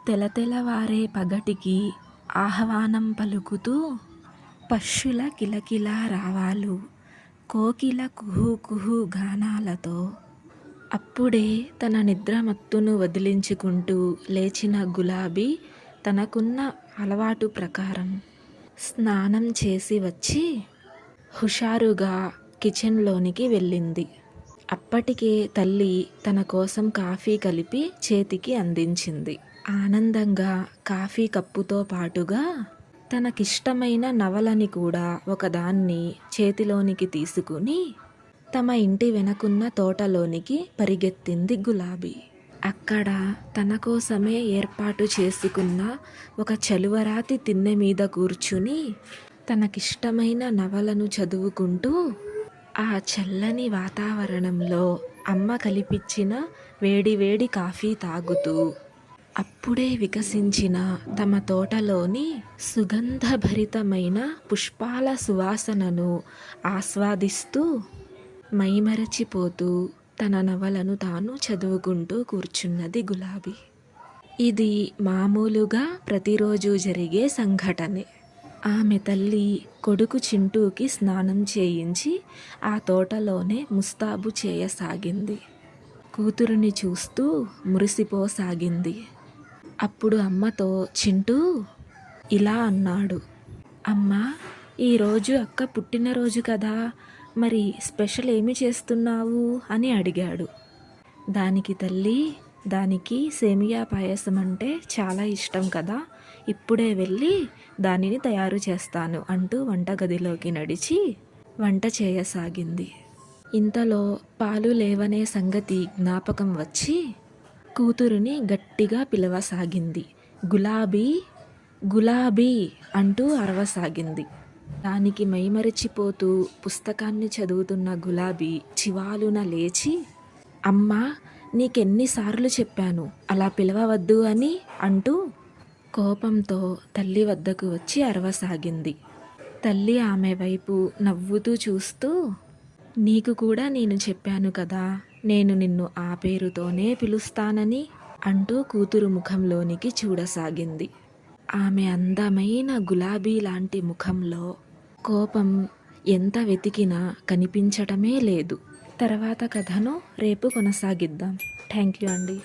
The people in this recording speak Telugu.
తెలతెలవారే పగటికి ఆహ్వానం పలుకుతూ పక్షుల కిలకిలా రావాలు, కోకిల కుహూ కుహూ గానాలతో అప్పుడే తన నిద్రమత్తును వదిలించుకుంటూ లేచిన గులాబీ తనకున్న అలవాటు ప్రకారం స్నానం చేసి వచ్చి హుషారుగా కిచెన్లోనికి వెళ్ళింది. అప్పటికే తల్లి తన కోసం కాఫీ కలిపి చేతికి అందించింది. ఆనందంగా కాఫీ కప్పుతో పాటుగా తనకిష్టమైన నవలని కూడా ఒకదాన్ని చేతిలోనికి తీసుకుని తమ ఇంటి వెనకున్న తోటలోనికి పరిగెత్తింది గులాబీ. అక్కడ తన కోసమే ఏర్పాటు చేసుకున్న ఒక చలువరాతి తిన్నె మీద కూర్చుని తనకిష్టమైన నవలను చదువుకుంటూ ఆ చల్లని వాతావరణంలో అమ్మ కలిపిచ్చిన వేడివేడి కాఫీ తాగుతూ అప్పుడే వికసించిన తమ తోటలోని సుగంధభరితమైన పుష్పాల సువాసనను ఆస్వాదిస్తూ మైమరచిపోతూ తన నవలను తాను చదువుకుంటూ కూర్చున్నది గులాబీ. ఇది మామూలుగా ప్రతిరోజు జరిగే సంఘటనే. ఆమె తల్లి కొడుకు చింటూకి స్నానం చేయించి ఆ తోటలోనే ముస్తాబు చేయసాగింది. కూతురుని చూస్తూ మురిసిపోసాగింది. అప్పుడు అమ్మతో చింటూ ఇలా అన్నాడు. అమ్మా, ఈరోజు అక్క పుట్టినరోజు కదా, మరి స్పెషల్ ఏమి చేస్తున్నావు అని అడిగాడు. దానికి తల్లి, దానికి సేమియా పాయసం అంటే చాలా ఇష్టం కదా, ఇప్పుడే వెళ్ళి దానిని తయారు చేస్తాను అంటూ వంటగదిలోకి నడిచి వంట చేయసాగింది. ఇంతలో పాలు లేవనే సంగతి జ్ఞాపకం వచ్చి కూతురుని గట్టిగా పిలవసాగింది. గులాబీ, గులాబీ అంటూ అరవసాగింది. దానికి మైమరిచిపోతూ పుస్తకాన్ని చదువుతున్న గులాబీ చివాలున లేచి, అమ్మా, నీకెన్నిసార్లు చెప్పాను అలా పిలవవద్దు అని అంటూ కోపంతో తల్లి వద్దకు వచ్చి అరవసాగింది. తల్లి ఆమె వైపు నవ్వుతూ చూస్తూ, నీకు కూడా నేను చెప్పాను కదా, నేను నిన్ను ఆ పేరుతోనే పిలుస్తానని అంటూ కూతురు ముఖంలోనికి చూడసాగింది. ఆమె అందమైన గులాబీ లాంటి ముఖంలో కోపం ఎంత వెతికినా కనిపించటమే లేదు. తర్వాత కథను రేపు కొనసాగిద్దాం. థ్యాంక్ యూ అండి.